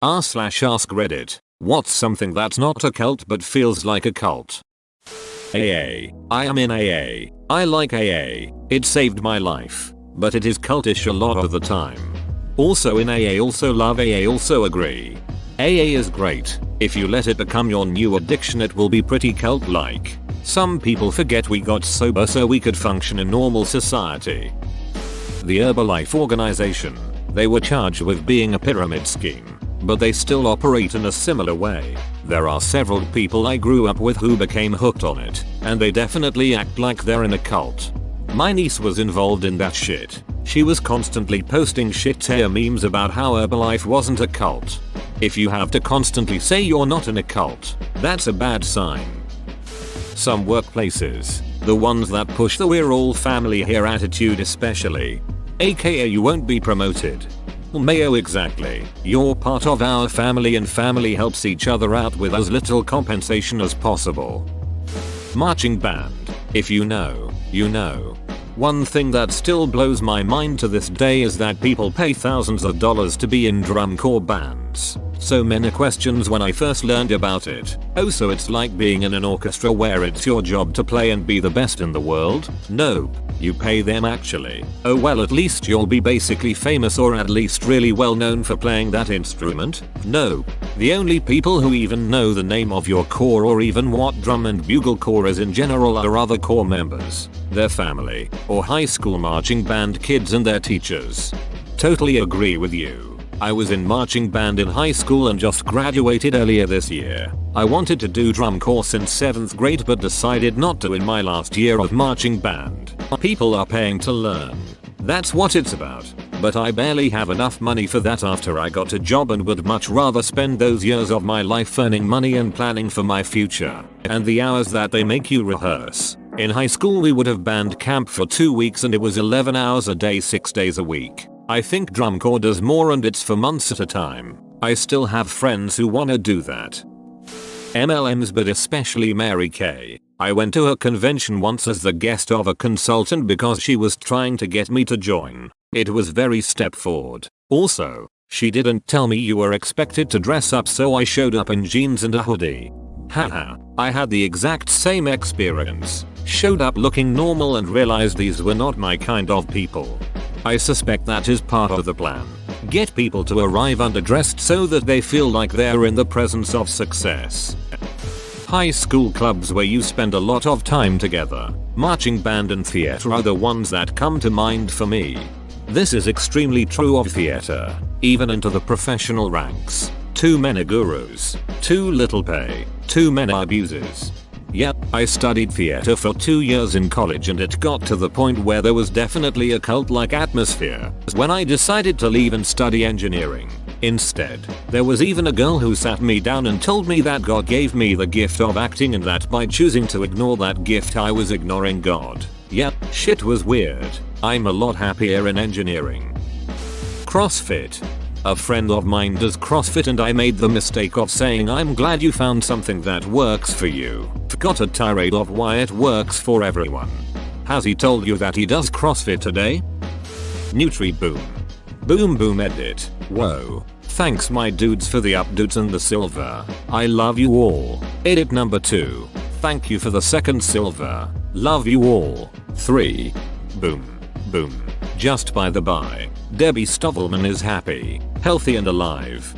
r/ask Reddit. What's something that's not a cult but feels like a cult? AA. I am in AA. I like AA. It saved my life. But it is cultish a lot of the time. Also in AA, also love AA, also agree. AA is great. If you let it become your new addiction, it will be pretty cult-like. Some people forget we got sober so we could function in normal society. The Herbalife organization. They were charged with being a pyramid scheme, but they still operate in a similar way. There are several people I grew up with who became hooked on it, and they definitely act like they're in a cult. My niece was involved in that shit. She was constantly posting shit-tier memes about how Herbalife wasn't a cult. If you have to constantly say you're not in a cult, that's a bad sign. Some workplaces, the ones that push the "we're all family here" attitude especially, aka you won't be promoted. Mayo, exactly. You're part of our family and family helps each other out with as little compensation as possible. Marching band. If you know, you know. One thing that still blows my mind to this day is that people pay thousands of dollars to be in drum corps bands. So many questions when I first learned about it. Oh, so it's like being in an orchestra where it's your job to play and be the best in the world? Nope. You pay them actually. Oh well, at least you'll be basically famous or at least really well known for playing that instrument? Nope. The only people who even know the name of your corps or even what drum and bugle corps is in general are other corps members, their family, or high school marching band kids and their teachers. Totally agree with you. I was in marching band in high school and just graduated earlier this year. I wanted to do drum corps since 7th grade but decided not to in my last year of marching band. People are paying to learn. That's what it's about. But I barely have enough money for that after I got a job and would much rather spend those years of my life earning money and planning for my future. And the hours that they make you rehearse. In high school we would have band camp for 2 weeks and it was 11 hours a day 6 days a week. I think drum corps does more and it's for months at a time. I still have friends who wanna do that. MLMs, but especially Mary Kay. I went to her convention once as the guest of a consultant because she was trying to get me to join. It was very step forward. Also, she didn't tell me you were expected to dress up, so I showed up in jeans and a hoodie. Haha, I had the exact same experience. Showed up looking normal and realized these were not my kind of people. I suspect that is part of the plan. Get people to arrive underdressed so that they feel like they're in the presence of success. High school clubs where you spend a lot of time together. Marching band and theater are the ones that come to mind for me. This is extremely true of theater, even into the professional ranks. Too many gurus, too little pay, too many abuses. Yep, I studied theater for 2 years in college and it got to the point where there was definitely a cult-like atmosphere when I decided to leave and study engineering. Instead, there was even a girl who sat me down and told me that God gave me the gift of acting and that by choosing to ignore that gift I was ignoring God. Yep, shit was weird. I'm a lot happier in engineering. CrossFit. A friend of mine does CrossFit and I made the mistake of saying I'm glad you found something that works for you. Got a tirade of why it works for everyone. Has he told you that he does CrossFit today? NutriBoom. Boom boom edit. Whoa. Thanks my dudes for the updates and the silver. I love you all. Edit number 2. Thank you for the second silver. Love you all. 3. Boom. Boom. Just by the by, Debbie Stovelman is happy, healthy and alive.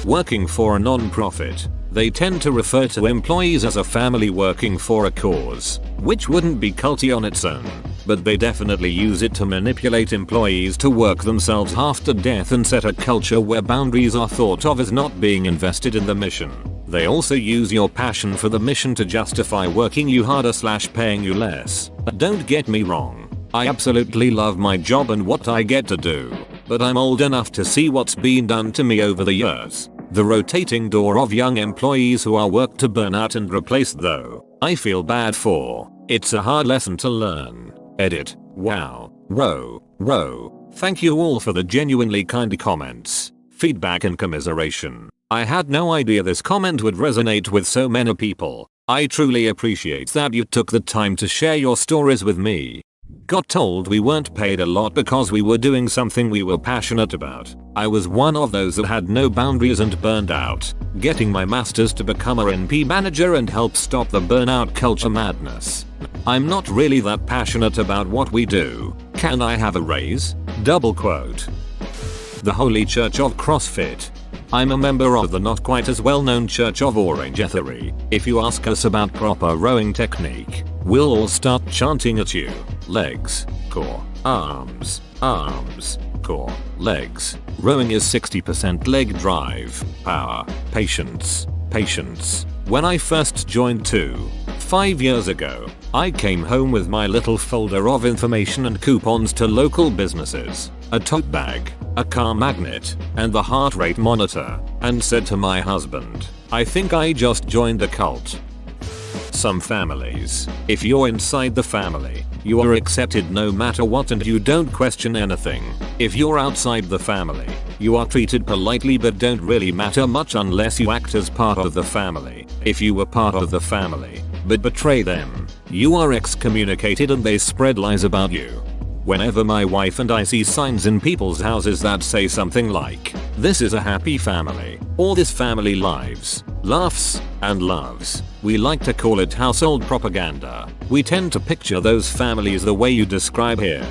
Working for a non-profit. They tend to refer to employees as a family working for a cause, which wouldn't be culty on its own, but they definitely use it to manipulate employees to work themselves half to death and set a culture where boundaries are thought of as not being invested in the mission. They also use your passion for the mission to justify working you harder / paying you less. Don't get me wrong. I absolutely love my job and what I get to do, but I'm old enough to see what's been done to me over the years. The rotating door of young employees who are worked to burn out and replaced though, I feel bad for. It's a hard lesson to learn. Edit. Wow. Row. Thank you all for the genuinely kind comments, feedback and commiseration. I had no idea this comment would resonate with so many people. I truly appreciate that you took the time to share your stories with me. Got told we weren't paid a lot because we were doing something we were passionate about. I was one of those that had no boundaries and burned out, getting my masters to become a NP manager and help stop the burnout culture madness. I'm not really that passionate about what we do. Can I have a raise? Double quote. The Holy Church of CrossFit. I'm a member of the not quite as well known Church of Orangetheory. If you ask us about proper rowing technique, we'll all start chanting at you. Legs, core, arms, arms, core, legs. Rowing is 60% leg drive, power, patience, patience. When I first joined 5 years ago, I came home with my little folder of information and coupons to local businesses, a tote bag, a car magnet, and the heart rate monitor, and said to my husband, I think I just joined a cult. Some families, if you're inside the family, you are accepted no matter what and you don't question anything. If you're outside the family, you are treated politely but don't really matter much unless you act as part of the family. If you were part of the family, but betray them, you are excommunicated and they spread lies about you. Whenever my wife and I see signs in people's houses that say something like, "This is a happy family," or "This family lives, laughs, and loves," we like to call it household propaganda. We tend to picture those families the way you describe here.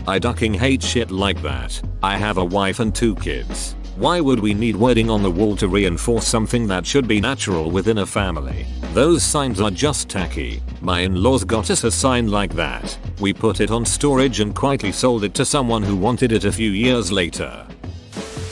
I fucking hate shit like that. I have a wife and 2 kids. Why would we need wording on the wall to reinforce something that should be natural within a family? Those signs are just tacky. My in-laws got us a sign like that. We put it on storage and quietly sold it to someone who wanted it a few years later.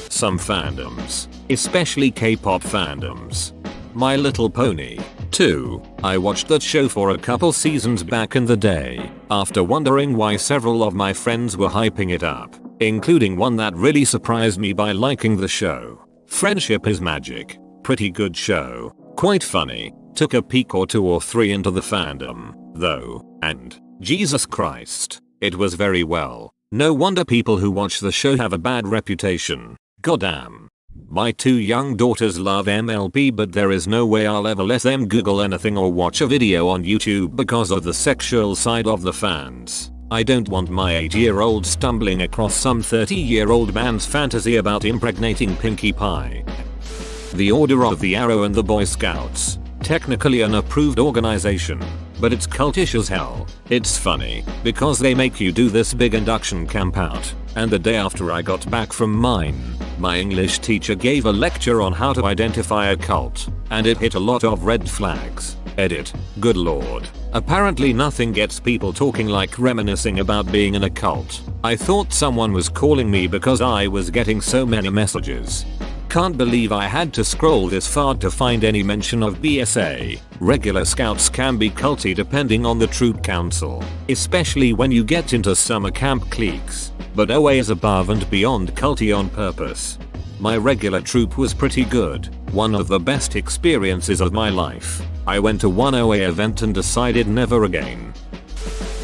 Some fandoms, especially K-pop fandoms. My Little Pony 2. I watched that show for a couple seasons back in the day, after wondering why several of my friends were hyping it up, including one that really surprised me by liking the show. Friendship is Magic. Pretty good show. Quite funny. Took a peek or 2 or 3 into the fandom, though, and Jesus Christ, it was very well. No wonder people who watch the show have a bad reputation. Goddamn. My 2 young daughters love MLP, but there is no way I'll ever let them Google anything or watch a video on YouTube because of the sexual side of the fans. I don't want my 8-year-old stumbling across some 30-year-old man's fantasy about impregnating Pinkie Pie. The Order of the Arrow and the Boy Scouts. Technically an approved organization, but it's cultish as hell. It's funny, because they make you do this big induction camp out, and the day after I got back from mine, my English teacher gave a lecture on how to identify a cult, and it hit a lot of red flags. Edit. Good lord. Apparently nothing gets people talking like reminiscing about being in a cult. I thought someone was calling me because I was getting so many messages. Can't believe I had to scroll this far to find any mention of BSA. Regular scouts can be culty depending on the troop council, especially when you get into summer camp cliques, but OA is above and beyond culty on purpose. My regular troop was pretty good, one of the best experiences of my life. I went to one OA event and decided never again.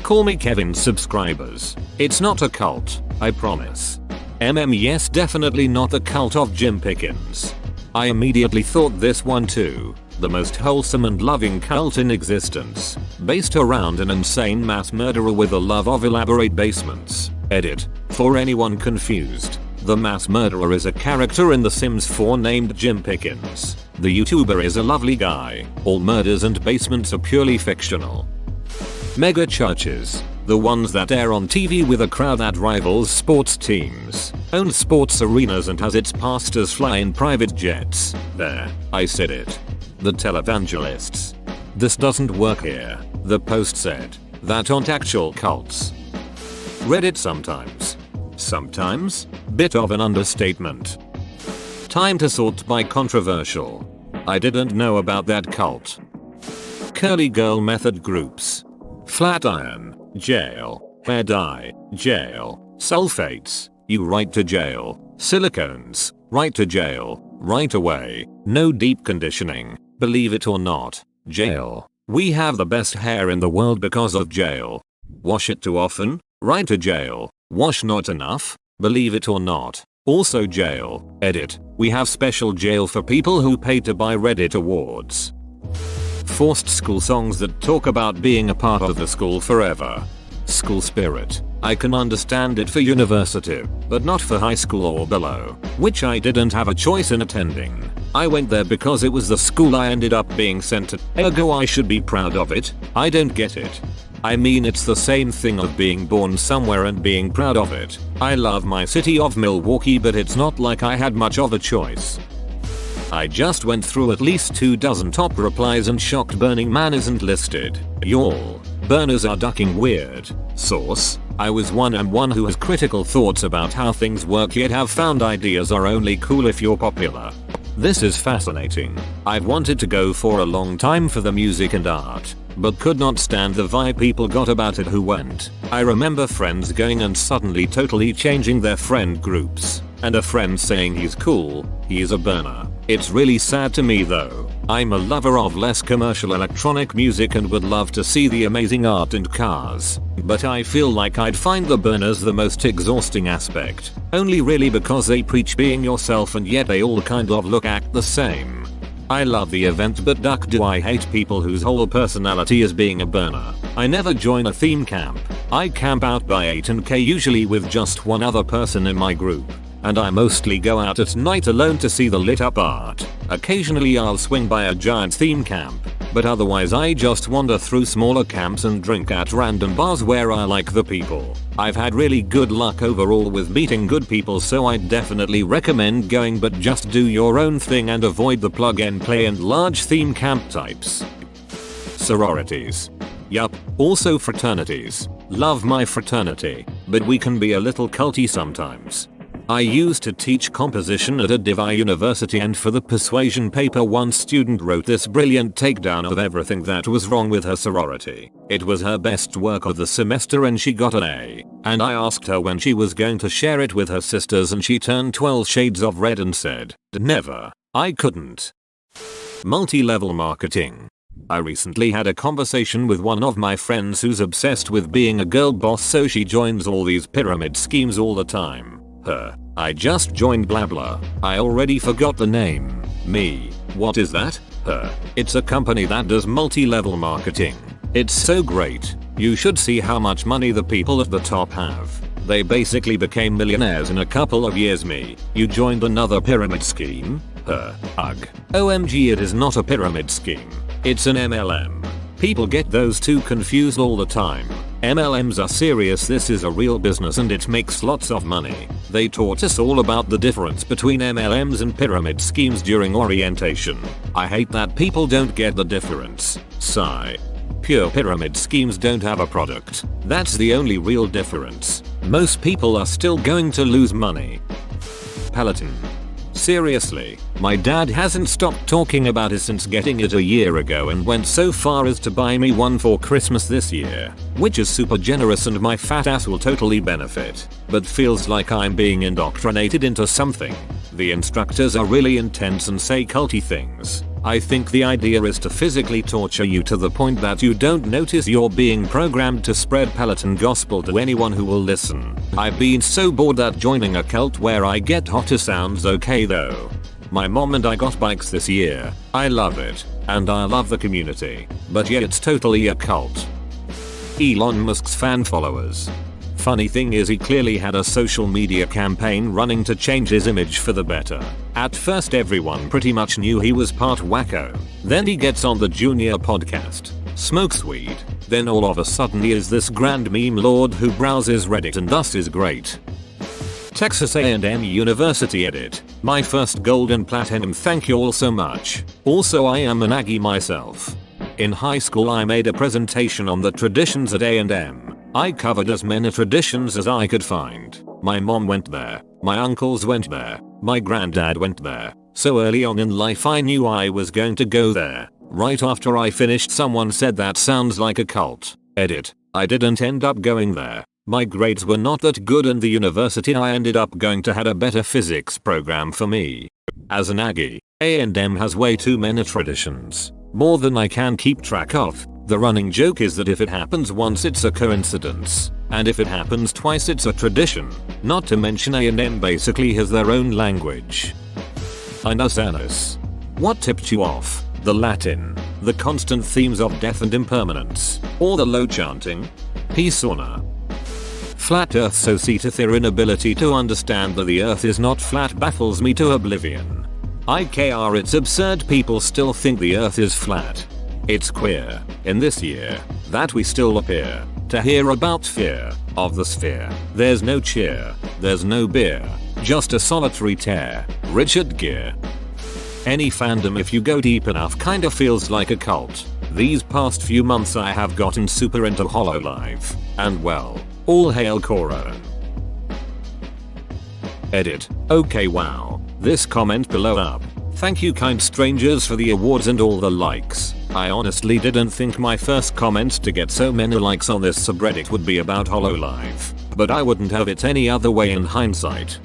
Call me Kevin subscribers. It's not a cult, I promise. Yes, definitely not the cult of Jim Pickens. I immediately thought this one too. The most wholesome and loving cult in existence, based around an insane mass murderer with a love of elaborate basements. Edit. For anyone confused, the mass murderer is a character in The Sims 4 named Jim Pickens. The YouTuber is a lovely guy. All murders and basements are purely fictional. Mega churches. The ones that air on TV with a crowd that rivals sports teams, owns sports arenas and has its pastors fly in private jets. There, I said it. The televangelists. This doesn't work here, the post said. That aren't actual cults. Reddit sometimes. Sometimes? Bit of an understatement. Time to sort by controversial. I didn't know about that cult. Curly girl method groups. Flatiron. Jail. Hair dye. Jail. Sulfates. You right to jail. Silicones. Right to jail. Right away. No deep conditioning. Believe it or not. Jail. We have the best hair in the world because of jail. Wash it too often? Right to jail. Wash not enough? Believe it or not. Also jail. Edit. We have special jail for people who pay to buy Reddit awards. Forced school songs that talk about being a part of the school forever. School spirit. I can understand it for university, but not for high school or below, which I didn't have a choice in attending. I went there because it was the school I ended up being sent to, ergo I should be proud of it. I don't get it. I mean, it's the same thing of being born somewhere and being proud of it. I love my city of Milwaukee, but it's not like I had much of a choice. I just went through at least 24 top replies and shocked Burning Man isn't listed. Y'all. Burners are ducking weird. Source. I was one who has critical thoughts about how things work yet have found ideas are only cool if you're popular. This is fascinating. I've wanted to go for a long time for the music and art, but could not stand the vibe people got about it who went. I remember friends going and suddenly totally changing their friend groups, and a friend saying he's cool, he's a burner. It's really sad to me though. I'm a lover of less commercial electronic music and would love to see the amazing art and cars, but I feel like I'd find the burners the most exhausting aspect, only really because they preach being yourself and yet they all kind of act the same. I love the event, but do I hate people whose whole personality is being a burner. I never join a theme camp. I camp out by 8 and K, usually with just one other person in my group. And I mostly go out at night alone to see the lit up art. Occasionally I'll swing by a giant theme camp, but otherwise I just wander through smaller camps and drink at random bars where I like the people. I've had really good luck overall with meeting good people, so I'd definitely recommend going, but just do your own thing and avoid the plug and play and large theme camp types. Sororities. Yup, also fraternities. Love my fraternity, but we can be a little culty sometimes. I used to teach composition at a Divi university, and for the persuasion paper one student wrote this brilliant takedown of everything that was wrong with her sorority. It was her best work of the semester and she got an A. And I asked her when she was going to share it with her sisters and she turned 12 shades of red and said, "Never. I couldn't." Multi-level marketing. I recently had a conversation with one of my friends who's obsessed with being a girl boss, so she joins all these pyramid schemes all the time. I just joined blah blah. I already forgot the name. Me. What is that? It's a company that does multi-level marketing. It's so great. You should see how much money the people at the top have. They basically became millionaires in a couple of years. Me. You joined another pyramid scheme? Ugh. OMG, it is not a pyramid scheme. It's an MLM. People get those two confused all the time. MLMs are serious, this is a real business and it makes lots of money. They taught us all about the difference between MLMs and pyramid schemes during orientation. I hate that people don't get the difference. Sigh. Pure pyramid schemes don't have a product. That's the only real difference. Most people are still going to lose money. Peloton. Seriously, my dad hasn't stopped talking about it since getting it a year ago and went so far as to buy me one for Christmas this year, which is super generous and my fat ass will totally benefit, but feels like I'm being indoctrinated into something. The instructors are really intense and say culty things. I think the idea is to physically torture you to the point that you don't notice you're being programmed to spread Peloton gospel to anyone who will listen. I've been so bored that joining a cult where I get hotter sounds okay though. My mom and I got bikes this year. I love it, and I love the community, but yeah, it's totally a cult. Elon Musk's fan followers. Funny thing is, he clearly had a social media campaign running to change his image for the better. At first everyone pretty much knew he was part wacko. Then he gets on the Junior podcast, smokes weed, then all of a sudden he is this grand meme lord who browses Reddit and thus is great. Texas A&M University edit. My first gold and platinum, thank you all so much. Also, I am an Aggie myself. In high school I made a presentation on the traditions at A&M. I covered as many traditions as I could find. My mom went there, my uncles went there, my granddad went there. So early on in life I knew I was going to go there. Right after I finished someone said that sounds like a cult. Edit. I didn't end up going there. My grades were not that good and the university I ended up going to had a better physics program for me. As an Aggie, A&M has way too many traditions. More than I can keep track of. The running joke is that if it happens once it's a coincidence, and if it happens twice it's a tradition. Not to mention A&M basically has their own language. Annus Annus. What tipped you off? The Latin, the constant themes of death and impermanence, or the low chanting? Peace sauna. Flat Earth society, their inability to understand that the earth is not flat baffles me to oblivion. IKR, it's absurd people still think the earth is flat. It's queer, in this year, that we still appear to hear about fear of the sphere. There's no cheer, there's no beer, just a solitary tear. Richard Gere. Any fandom, if you go deep enough, kinda feels like a cult. These past few months I have gotten super into Hololive, and well, all hail Coron. Edit. Okay, wow. This comment below up. Thank you kind strangers for the awards and all the likes. I honestly didn't think my first comment to get so many likes on this subreddit would be about Hololive, but I wouldn't have it any other way in hindsight.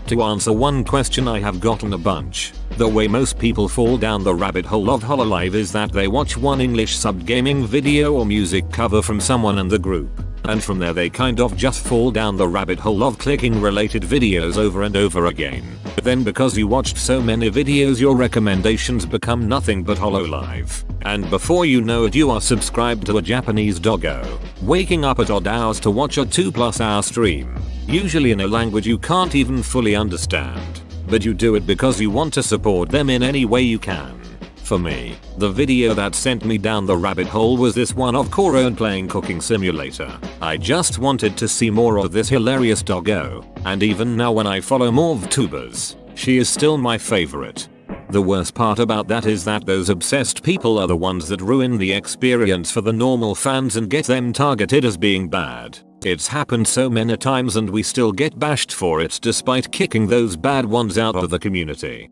To answer one question I have gotten a bunch, the way most people fall down the rabbit hole of Hololive is that they watch one English subbed gaming video or music cover from someone in the group, and from there they kind of just fall down the rabbit hole of clicking related videos over and over again. But then because you watched so many videos, your recommendations become nothing but Hololive, and before you know it you are subscribed to a Japanese doggo, waking up at odd hours to watch a 2+ hour stream, usually in a language you can't even fully understand, but you do it because you want to support them in any way you can. For me, the video that sent me down the rabbit hole was this one of Coron playing Cooking Simulator. I just wanted to see more of this hilarious doggo, and even now when I follow more VTubers, she is still my favorite. The worst part about that is that those obsessed people are the ones that ruin the experience for the normal fans and get them targeted as being bad. It's happened so many times and we still get bashed for it despite kicking those bad ones out of the community.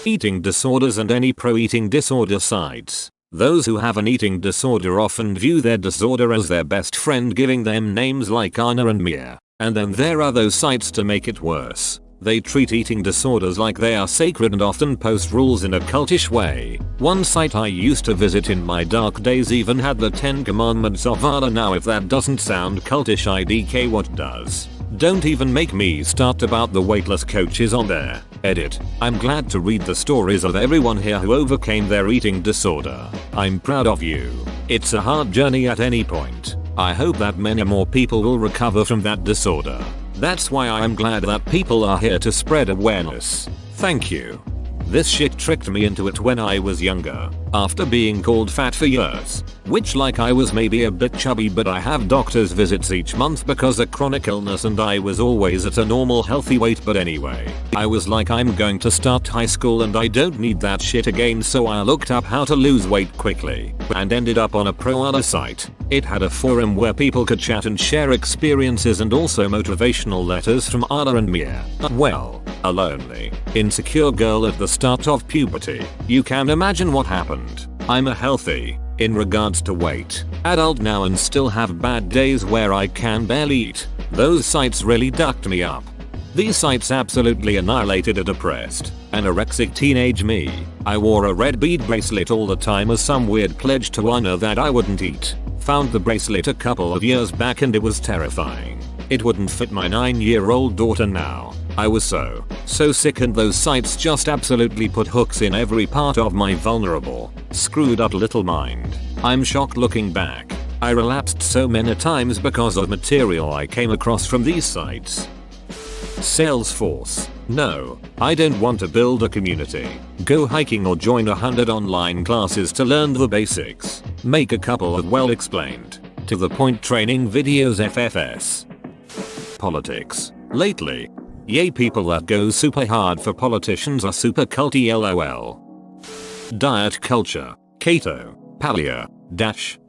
Eating disorders and any pro-eating disorder sites. Those who have an eating disorder often view their disorder as their best friend, giving them names like Anna and Mia. And then there are those sites to make it worse. They treat eating disorders like they are sacred and often post rules in a cultish way. One site I used to visit in my dark days even had the 10 commandments of Anna. Now if that doesn't sound cultish, IDK, what does? Don't even make me start about the weightless coaches on there. Edit. I'm glad to read the stories of everyone here who overcame their eating disorder. I'm proud of you. It's a hard journey at any point. I hope that many more people will recover from that disorder. That's why I am glad that people are here to spread awareness. Thank you. This shit tricked me into it when I was younger, after being called fat for years, which like I was maybe a bit chubby, but I have doctor's visits each month because of chronic illness and I was always at a normal healthy weight. But anyway, I was like, I'm going to start high school and I don't need that shit again, so I looked up how to lose weight quickly and ended up on a pro-Anna site. It had a forum where people could chat and share experiences and also motivational letters from Anna and Mia. Well, a lonely, insecure girl at the start of puberty. You can imagine what happened. I'm a healthy, in regards to weight, adult now and still have bad days where I can barely eat. Those sites really ducked me up. These sites absolutely annihilated a depressed, anorexic teenage me. I wore a red bead bracelet all the time as some weird pledge to honor that I wouldn't eat. Found the bracelet a couple of years back and it was terrifying. It wouldn't fit my 9-year-old daughter now. I was so sick, and those sites just absolutely put hooks in every part of my vulnerable, screwed up little mind. I'm shocked looking back. I relapsed so many times because of material I came across from these sites. Salesforce. No, I don't want to build a community. Go hiking or join 100 online classes to learn the basics. Make a couple of well explained, to the point training videos. FFS. Politics. Lately, yay, people that go super hard for politicians are super culty, lol. Diet culture. Keto. Paleo. Dash.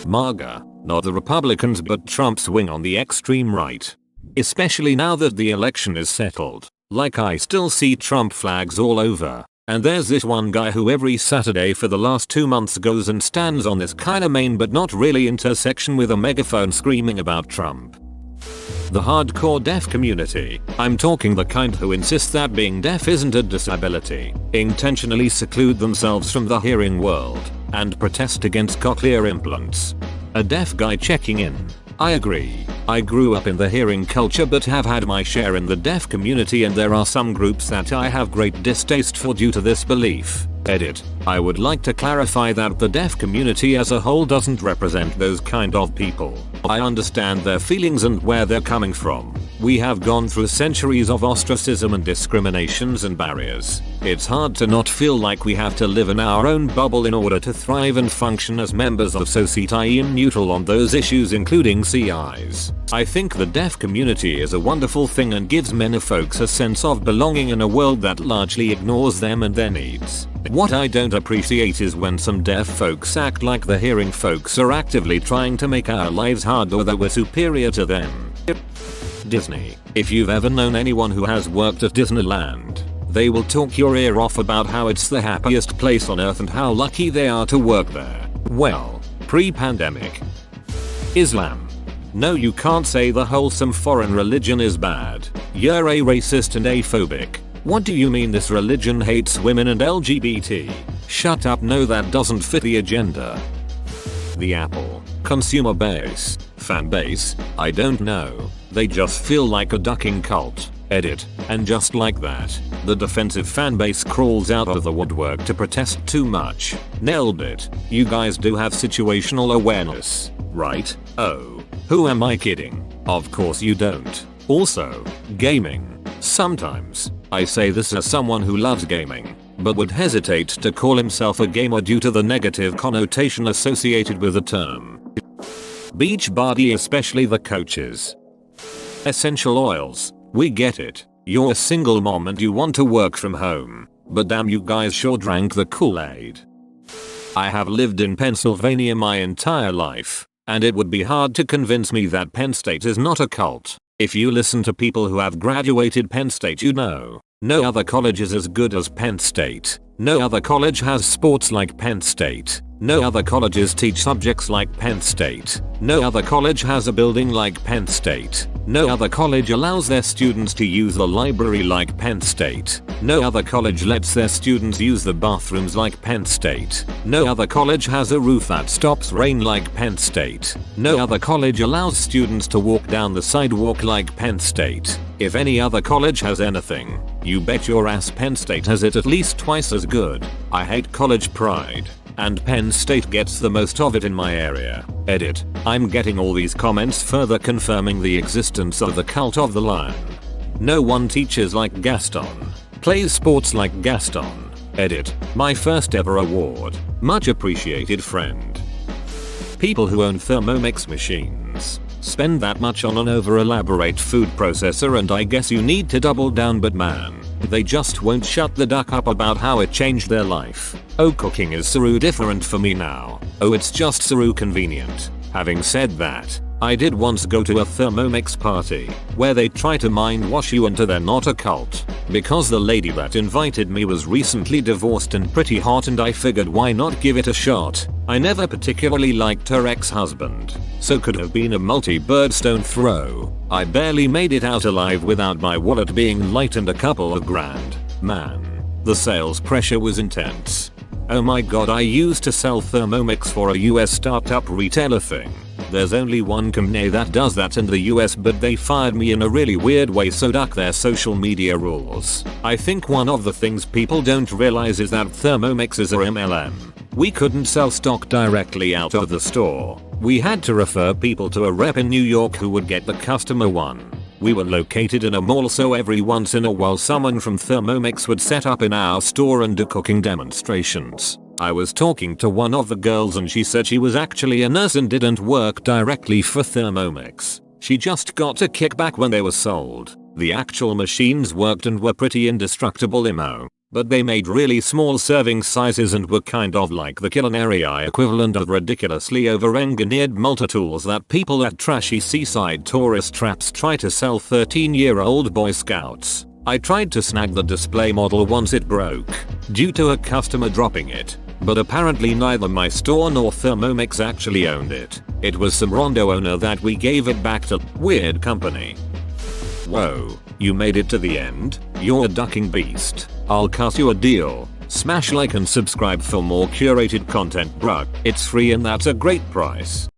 MAGA. Not the Republicans but Trump's wing on the extreme right. Especially now that the election is settled. Like, I still see Trump flags all over. And there's this one guy who every Saturday for the last 2 months goes and stands on this kinda main but not really intersection with a megaphone screaming about Trump. The hardcore deaf community. I'm talking the kind who insist that being deaf isn't a disability, intentionally seclude themselves from the hearing world, and protest against cochlear implants. A deaf guy checking in. I agree. I grew up in the hearing culture but have had my share in the deaf community, and there are some groups that I have great distaste for due to this belief. Edit. I would like to clarify that the deaf community as a whole doesn't represent those kind of people. I understand their feelings and where they're coming from. We have gone through centuries of ostracism and discriminations and barriers. It's hard to not feel like we have to live in our own bubble in order to thrive and function as members of society and neutral on those issues, including CIs. I think the deaf community is a wonderful thing and gives many folks a sense of belonging in a world that largely ignores them and their needs. What I don't appreciate is when some deaf folks act like the hearing folks are actively trying to make our lives hard or that we're superior to them. Disney. If you've ever known anyone who has worked at Disneyland, they will talk your ear off about how it's the happiest place on earth and how lucky they are to work there. Well, pre-pandemic. Islam. No, you can't say the wholesome foreign religion is bad. You're a racist and aphobic. What do you mean this religion hates women and LGBT? Shut up, no, that doesn't fit the agenda. The Apple. Consumer base. Fan base. I don't know. They just feel like a ducking cult. Edit. And just like that, the defensive fanbase crawls out of the woodwork to protest too much. Nailed it. You guys do have situational awareness, right? Oh. Who am I kidding? Of course you don't. Also, gaming. Sometimes, I say this as someone who loves gaming, but would hesitate to call himself a gamer due to the negative connotation associated with the term. Beachbody, especially the coaches. Essential oils. We get it. You're a single mom and you want to work from home. But damn, you guys sure drank the Kool-Aid. I have lived in Pennsylvania my entire life, and it would be hard to convince me that Penn State is not a cult. If you listen to people who have graduated Penn State, you know, no other college is as good as Penn State. No other college has sports like Penn State. No other colleges teach subjects like Penn State. No other college has a building like Penn State. No other college allows their students to use the library like Penn State. No other college lets their students use the bathrooms like Penn State. No other college has a roof that stops rain like Penn State. No other college allows students to walk down the sidewalk like Penn State. If any other college has anything, you bet your ass Penn State has it at least twice as good. I hate college pride, and Penn State gets the most of it in my area. Edit. I'm getting all these comments further confirming the existence of the cult of the lion. No one teaches like Gaston, plays sports like Gaston. Edit. My first ever award. Much appreciated, friend. People who own Thermomix machines spend that much on an over elaborate food processor, and I guess you need to double down, but man, they just won't shut the duck up about how it changed their life. Oh, cooking is so different for me now. Oh, it's just so convenient. Having said that, I did once go to a Thermomix party where they try to mind wash you into they're not a cult, because the lady that invited me was recently divorced and pretty hot, and I figured why not give it a shot. I never particularly liked her ex-husband, so could have been a multi-bird stone throw. I barely made it out alive without my wallet being light and a couple of grand. Man, the sales pressure was intense. Oh my god, I used to sell Thermomix for a US startup retailer thing. There's only one company that does that in the US, but they fired me in a really weird way, so duck their social media rules. I think one of the things people don't realize is that Thermomix is a MLM. We couldn't sell stock directly out of the store. We had to refer people to a rep in New York who would get the customer one. We were located in a mall, so every once in a while someone from Thermomix would set up in our store and do cooking demonstrations. I was talking to one of the girls and she said she was actually a nurse and didn't work directly for Thermomix. She just got a kickback when they were sold. The actual machines worked and were pretty indestructible IMO, but they made really small serving sizes and were kind of like the culinary equivalent of ridiculously over-engineered multi-tools that people at trashy seaside tourist traps try to sell 13-year-old Boy Scouts. I tried to snag the display model once it broke, due to a customer dropping it, but apparently neither my store nor Thermomix actually owned it. It was some Rondo owner that we gave it back to. Weird company. Whoa, you made it to the end? You're a ducking beast. I'll cut you a deal. Smash like and subscribe for more curated content, bruh. It's free and that's a great price.